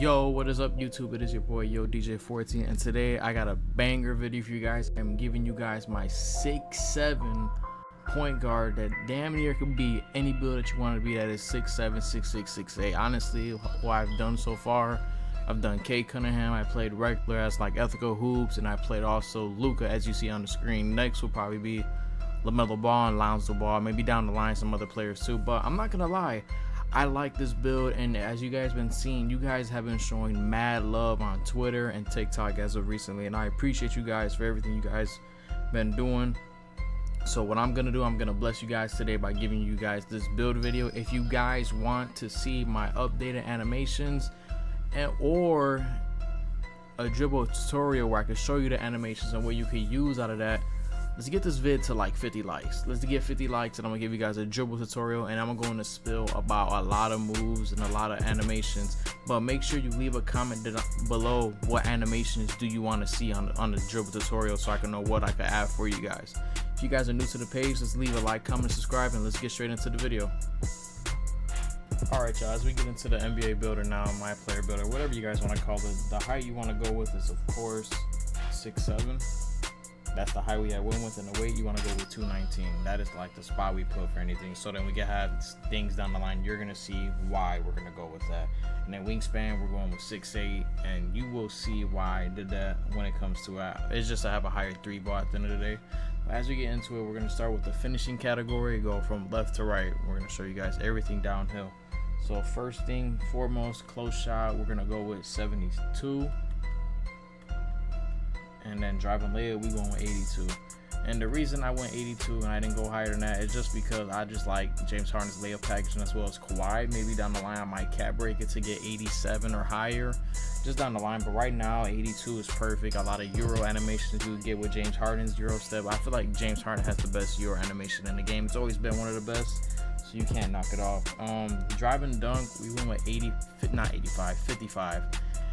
Yo, what is up YouTube? It is your boy Yo DJ14, and today I got a banger video for you guys. I'm giving you guys my 6'7" point guard that damn near could be any build that you want to be. That is 6'7", 6'6", 6'8". Honestly, what I've done so far, I've done K Cunningham, I played regular as like ethical hoops, and I played also Luca as you see on the screen. Next will probably be LaMelo Ball and Lonzo Ball, maybe down the line some other players too. But I'm not gonna lie, I like this build, and as you guys been seeing, you guys have been showing mad love on Twitter and TikTok as of recently, and I appreciate you guys for everything you guys been doing. So what I'm gonna do, I'm gonna bless you guys today by giving you guys this build video. If you guys want to see my updated animations or a dribble tutorial where I can show you the animations and what you can use out of that, let's get this vid to like 50 likes. Let's get 50 likes, and I'm gonna give you guys a dribble tutorial, and I'm going to spill about a lot of moves and a lot of animations. But make sure you leave a comment below what animations do you want to see on the dribble tutorial, so I can know what I can add for you guys. If you guys are new to the page, let's leave a like, comment, subscribe, and let's get straight into the video. Alright y'all, as we get into the NBA builder now, my player builder, whatever you guys want to call it, the height you want to go with is of course 6'7". That's the height we had win with, and the weight you want to go with 219. That is like the spot we put for anything. So then we can have things down the line. You're gonna see why we're gonna go with that. And then wingspan, we're going with 6'8", and you will see why I did that when it comes to it's just to have a higher 3 ball at the end of the day. But as we get into it, we're gonna start with the finishing category, go from left to right. We're gonna show you guys everything downhill. So first thing foremost, close shot, we're gonna go with 72. And then driving layup, we going with 82. And the reason I went 82 and I didn't go higher than that is just because I just like James Harden's layup packaging as well as Kawhi. Maybe down the line I might cap break it to get 87 or higher, just down the line. But right now 82 is perfect. A lot of Euro animations you would get with James Harden's Euro step. I feel like James Harden has the best Euro animation in the game. It's always been one of the best, so you can't knock it off. Driving dunk, we went with 55.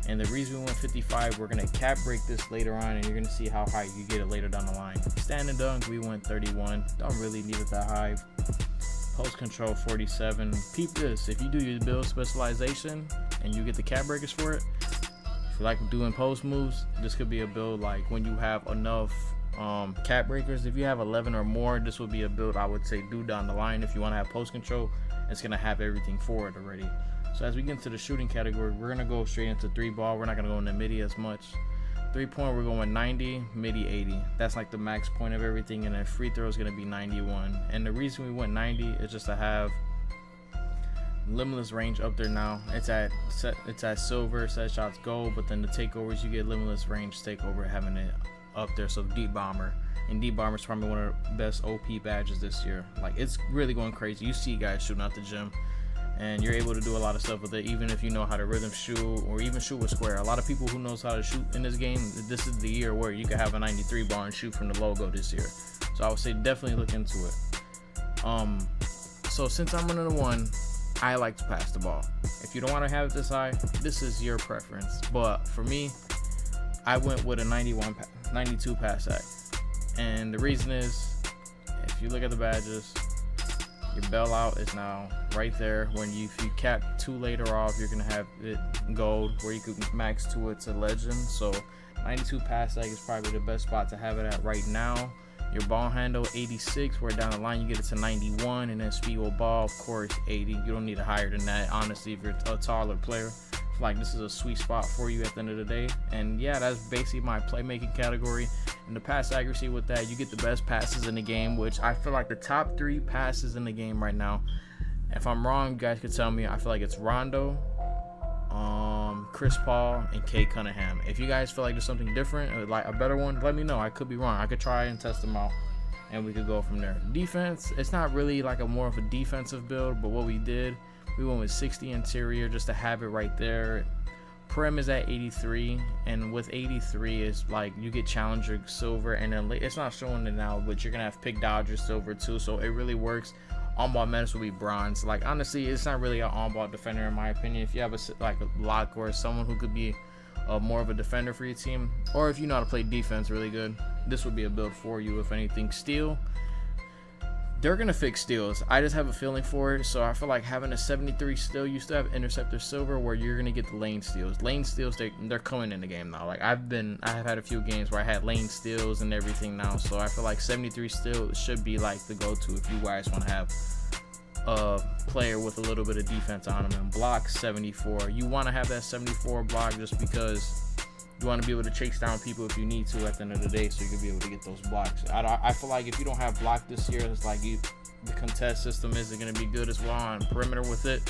And the reason we went 55, we're going to cap break this later on, and you're going to see how high you get it later down the line. Standing dunk, we went 31. Don't really need it that high. Post control, 47. Peep this. If you do your build specialization and you get the cap breakers for it, if you like doing post moves, this could be a build like when you have enough cap breakers. If you have 11 or more, this would be a build I would say do down the line. If you want to have post control, it's going to have everything for it already. So as we get into the shooting category, we're going to go straight into 3 ball. We're not going to go into midi as much. 3-point, we're going 90, midi 80. That's like the max point of everything. And then free throw is going to be 91. And the reason we went 90 is just to have limitless range up there now. It's at silver, set shots gold, but then the takeovers, you get limitless range takeover having it up there. So deep bomber. And deep bomber is probably one of the best OP badges this year. Like, it's really going crazy. You see guys shooting out the gym, and you're able to do a lot of stuff with it, even if you know how to rhythm shoot or even shoot with square. A lot of people who knows how to shoot in this game, this is the year where you can have a 93 bar and shoot from the logo this year. So I would say definitely look into it. So since I'm running a 1, I like to pass the ball. If you don't want to have it this high, this is your preference. But for me, I went with a 92 pass act. And the reason is, if you look at the badges, your bailout is now right there. When if you cap 2 later off, you're gonna have it gold, where you could max 2 it to legend. So 92 pass tag is probably the best spot to have it at right now. Your ball handle 86, where down the line you get it to 91, and then speed with ball, of course, 80. You don't need it higher than that, honestly, if you're a taller player. I feel like this is a sweet spot for you at the end of the day. And yeah, that's basically my playmaking category. And the pass accuracy with that, you get the best passes in the game, which I feel like the top 3 passes in the game right now, if I'm wrong, you guys could tell me. I feel like it's Rondo, Chris Paul, and K Cunningham. If you guys feel like there's something different or like a better one, let me know. I could be wrong. I could try and test them out, and we could go from there. Defense, it's not really like more of a defensive build, but what we did, we went with 60 interior just to have it right there. Prim is at 83, and with 83 is like you get challenger silver, and then it's not showing it now, but you're gonna have pick dodger silver too, so it really works. On-ball menace will be bronze. Like, honestly, it's not really an on-ball defender in my opinion. If you have a lock or someone who could be more of a defender for your team, or if you know how to play defense really good, this would be a build for you. If anything, steel, they're gonna fix steals. I just have a feeling for it. So I feel like having a 73 steal, you still have interceptor silver where you're gonna get the lane steals. Lane steals, they're coming in the game now. Like I have had a few games where I had lane steals and everything now. So I feel like 73 steal should be like the go-to if you guys want to have a player with a little bit of defense on them. And block 74. You want to have that 74 block just because you want to be able to chase down people if you need to at the end of the day, so you can be able to get those blocks. I feel like if you don't have block this year, it's like the contest system isn't going to be good as well on perimeter with it.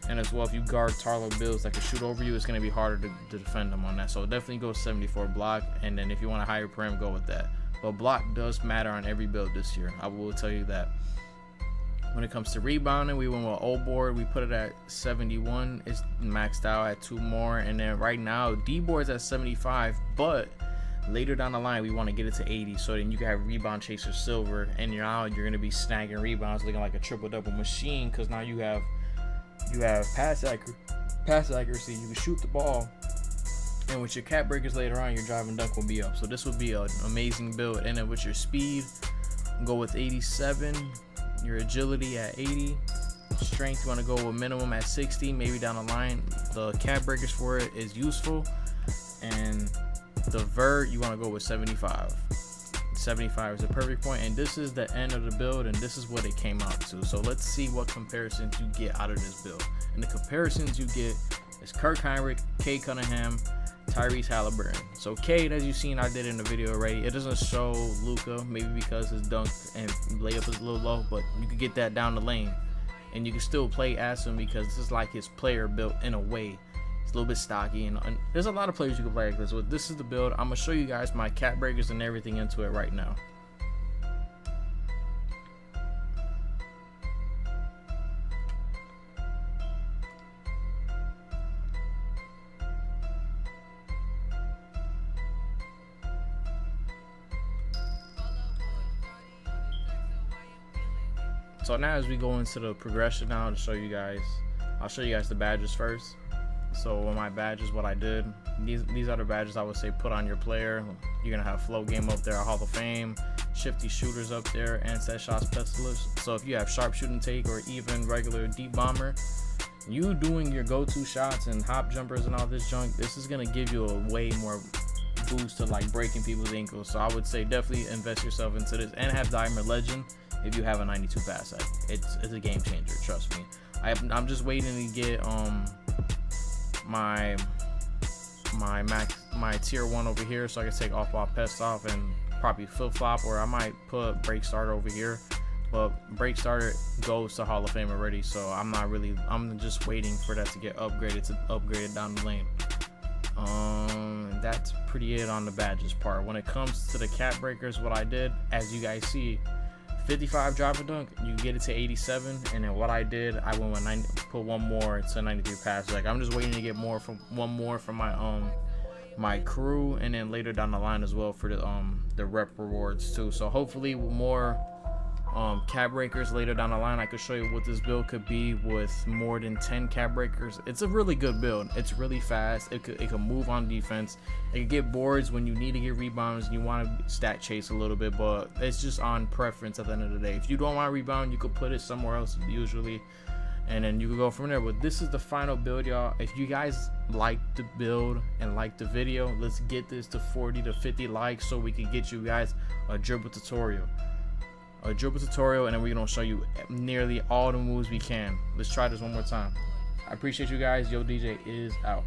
And as well, if you guard taller builds that can shoot over you, it's going to be harder to defend them on that. So definitely go 74 block. And then if you want a higher prim, go with that. But block does matter on every build this year. I will tell you that. When it comes to rebounding, we went with old board. We put it at 71. It's maxed out at 2 more. And then right now, D board's at 75. But later down the line, we want to get it to 80. So then you can have rebound chaser silver. And you're going to be snagging rebounds, looking like a triple-double machine. Because now you have pass accuracy. You can shoot the ball. And with your cap breakers later on, your drive and dunk will be up. So this would be an amazing build. And then with your speed, go with 87. Your agility at 80, strength you want to go with minimum at 60, maybe down the line. The cap breakers for it is useful, and the vert you want to go with 75. 75 is the perfect point, and this is the end of the build, and this is what it came out to. So let's see what comparisons you get out of this build. And the comparisons you get is Kirk Heinrich, Cade Cunningham, Tyrese Halliburton. So Cade, as you've seen, I did in the video already. It doesn't show Luka, maybe because his dunk and layup is a little low, but you can get that down the lane, and you can still play as him because this is like his player built in a way. It's a little bit stocky, and there's a lot of players you can play like this with. This is the build. I'm gonna show you guys my cap breakers and everything into it right now. So now as we go into the progression now to show you guys, I'll show you guys the badges first. So with my badges, what I did, these are the badges I would say put on your player. You're gonna have flow game up there, Hall of Fame, shifty shooters up there, and set shot specialist. So if you have sharpshooting take or even regular deep bomber, you doing your go-to shots and hop jumpers and all this junk, this is gonna give you a way more boost to like breaking people's ankles. So I would say definitely invest yourself into this and have Diamond Legend. If you have a 92 pass set, it's a game changer, trust me. I'm just waiting to get my tier 1 over here, so I can take off ball pest off and probably flip flop, or I might put break starter over here. But break starter goes to Hall of Fame already, so I'm just waiting for that to get upgraded down the lane. That's pretty it on the badges part. When it comes to the cap breakers, what I did, as you guys see, 55 drive and dunk, you get it to 87, and then what I did, I went with 90, put one more to 93 pass. Like I'm just waiting to get one more from my crew, and then later down the line as well for the rep rewards too. So hopefully with more cap breakers later down the line, I could show you what this build could be with more than 10 cap breakers. It's a really good build. It's really fast. It can move on defense. It can get boards when you need to get rebounds and you want to stat chase a little bit, but it's just on preference at the end of the day. If you don't want to rebound, you could put it somewhere else usually, and then you can go from there. But this is the final build, y'all. If you guys like the build and like the video, let's get this to 40 to 50 likes so we can get you guys a dribble tutorial. And then we're gonna show you nearly all the moves we can. Let's try this one more time. I appreciate you guys. Yo DJ is out.